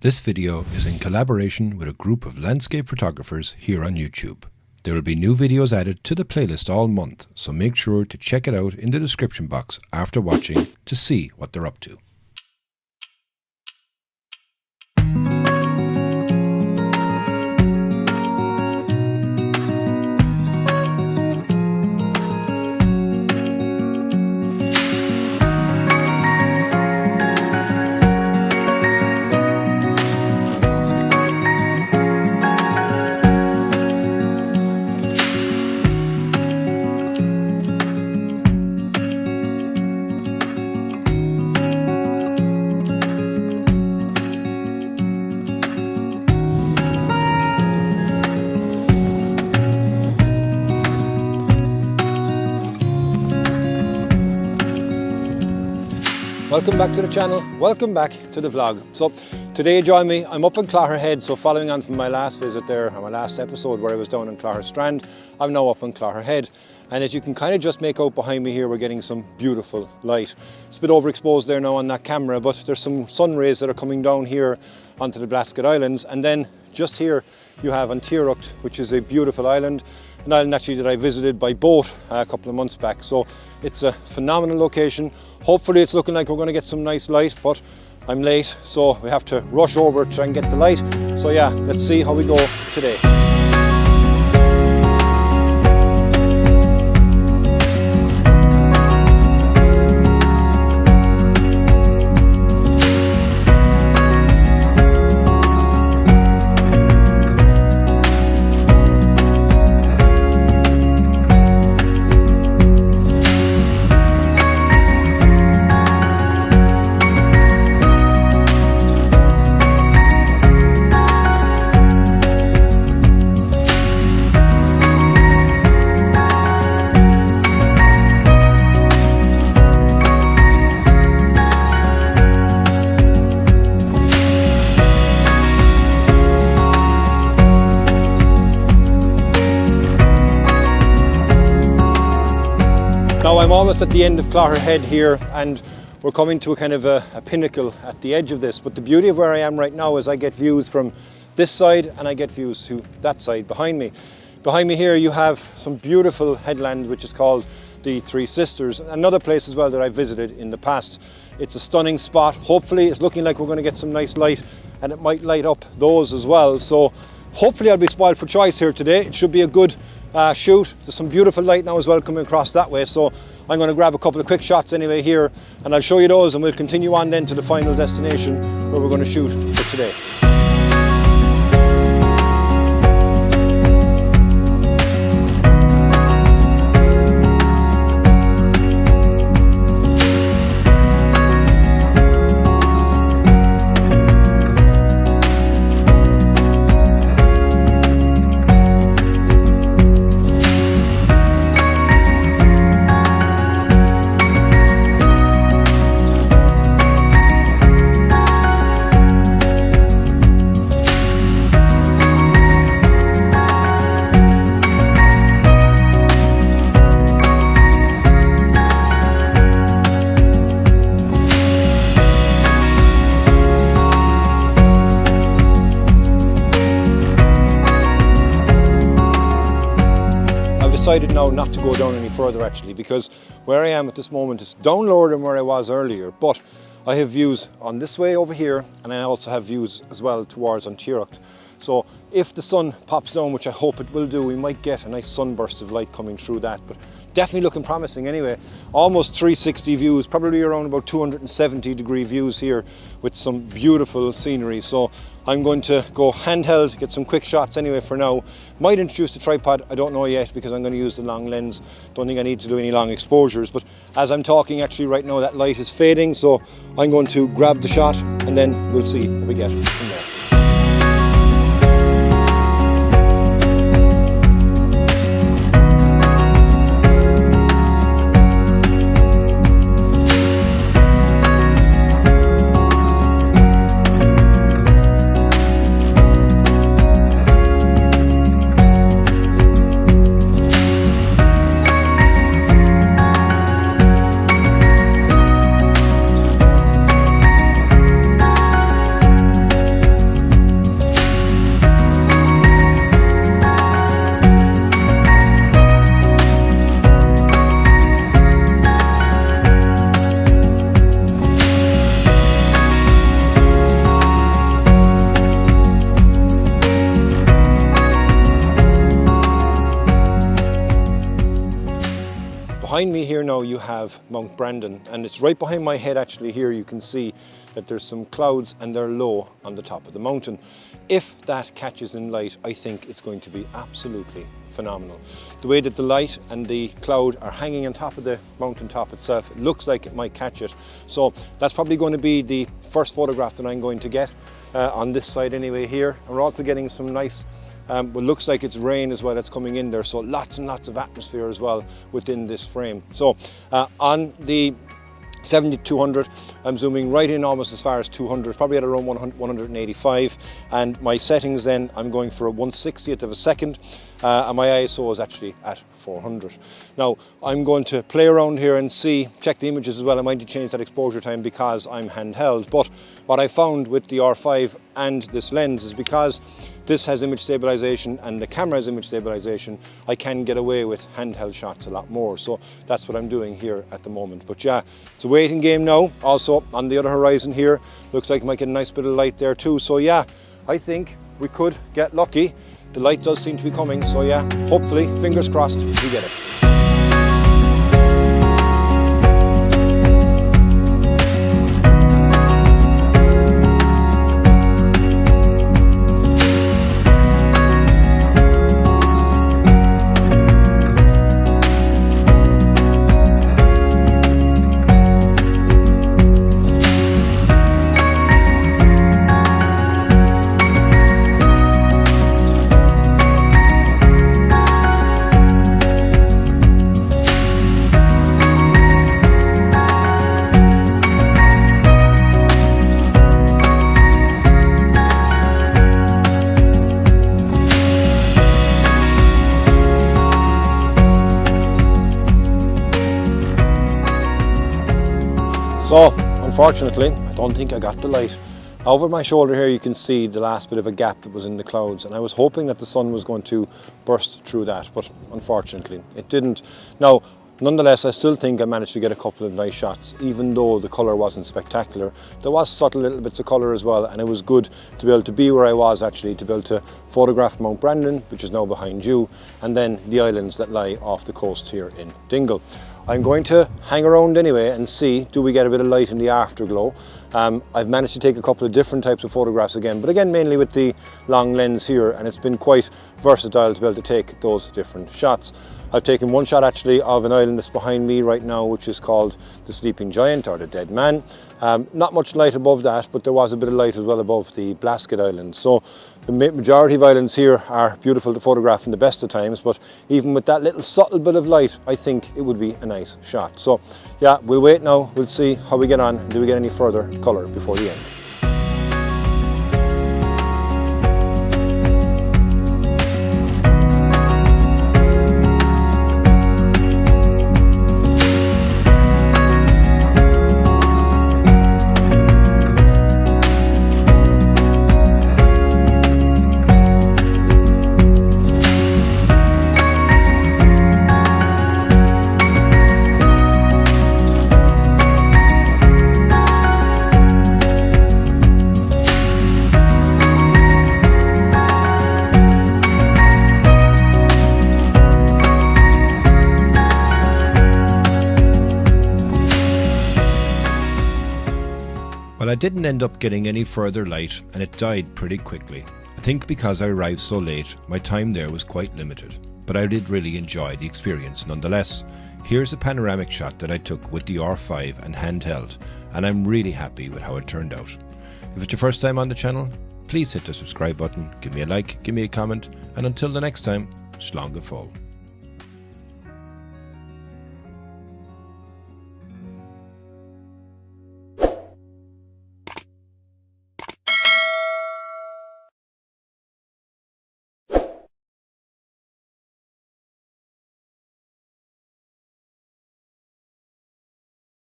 This video is in collaboration with a group of landscape photographers here on YouTube. There will be new videos added to the playlist all month, so make sure to check it out in the description box after watching to see what they're up to. Welcome back to the channel, welcome back to the vlog. So today, join me, I'm up in Clogherhead, so following on from my last visit there, or my last episode where I was down in Clogher Strand, I'm now up in Clogherhead. And as you can kind of just make out behind me here, we're getting some beautiful light. It's a bit overexposed there now on that camera, but there's some sun rays that are coming down here onto the Blasket Islands. And then just here you have Antierucht, which is a beautiful island, an island actually that I visited by boat a couple of months back. So it's a phenomenal location. Hopefully it's looking like we're going to get some nice light, but I'm late, so we have to rush over to try and get the light. So yeah, let's see how we go today. Now I'm almost at the end of Clogherhead here, and we're coming to a kind of a pinnacle at the edge of this. But the beauty of where I am right now is I get views from this side and I get views to that side behind me. Behind me here you have some beautiful headland which is called the Three Sisters, another place as well that I visited in the past. It's a stunning spot. Hopefully it's looking like we're going to get some nice light, and it might light up those as well. So hopefully I'll be spoiled for choice here today. It should be a good shoot. There's some beautiful light now as well coming across that way, so I'm going to grab a couple of quick shots anyway here and I'll show you those, and we'll continue on then to the final destination where we're going to shoot for today. Decided now not to go down any further actually, because where I am at this moment is down lower than where I was earlier, but I have views on this way over here, and I also have views as well towards Antierucht. So if the sun pops down, which I hope it will do, we might get a nice sunburst of light coming through that, but definitely looking promising anyway. Almost 360 views, probably around about 270 degree views here with some beautiful scenery. So I'm going to go handheld, get some quick shots anyway for now. Might introduce the tripod, I don't know yet, because I'm going to use the long lens. Don't think I need to do any long exposures, but as I'm talking actually right now that light is fading, so I'm going to grab the shot and then we'll see what we get from there. behind me here now you have Mount Brandon, and it's right behind my head actually. Here you can see that there's some clouds and they're low on the top of the mountain. If that catches in light, I think it's going to be absolutely phenomenal. The way that the light and the cloud are hanging on top of the mountain top itself, it looks like it might catch it. So that's probably going to be the first photograph that I'm going to get on this side anyway here. And we're also getting some nice, well, looks like it's rain as well that's coming in there. So lots and lots of atmosphere as well within this frame. So on the 70-200, I'm zooming right in almost as far as 200, probably at around 185, and my settings then I'm going for a 1/60th of a second, and my ISO is actually at 400. Now I'm going to play around here and check the images as well. I might need to change that exposure time because I'm handheld, but what I found with the R5 and this lens is because this has image stabilization and the camera has image stabilization, I can get away with handheld shots a lot more. So that's what I'm doing here at the moment. But yeah, it's a waiting game now. Also on the other horizon here, looks like I might get a nice bit of light there too. So yeah, I think we could get lucky. The light does seem to be coming. So yeah, hopefully, fingers crossed, we get it. So, unfortunately, I don't think I got the light. Over my shoulder here you can see the last bit of a gap that was in the clouds, and I was hoping that the sun was going to burst through that, but unfortunately it didn't. Now, nonetheless, I still think I managed to get a couple of nice shots, even though the colour wasn't spectacular. There was subtle little bits of colour as well, and it was good to be able to be where I was actually, to be able to photograph Mount Brandon, which is now behind you, and then the islands that lie off the coast here in Dingle. I'm going to hang around anyway and see, do we get a bit of light in the afterglow. I've managed to take a couple of different types of photographs again, but again mainly with the long lens here, and it's been quite versatile to be able to take those different shots. I've taken one shot actually of an island that's behind me right now, which is called the Sleeping Giant or the Dead Man. Not much light above that, but there was a bit of light as well above the Blasket Island. So the majority of islands here are beautiful to photograph in the best of times, but even with that little subtle bit of light, I think it would be a nice shot. So yeah, we'll wait now, we'll see how we get on. Do we get any further colour before the end? Well, I didn't end up getting any further light, and it died pretty quickly. I think because I arrived so late, my time there was quite limited, but I did really enjoy the experience nonetheless. Here's a panoramic shot that I took with the R5 and handheld, and I'm really happy with how it turned out. If it's your first time on the channel, please hit the subscribe button, give me a like, give me a comment, and until the next time, slán go fóill.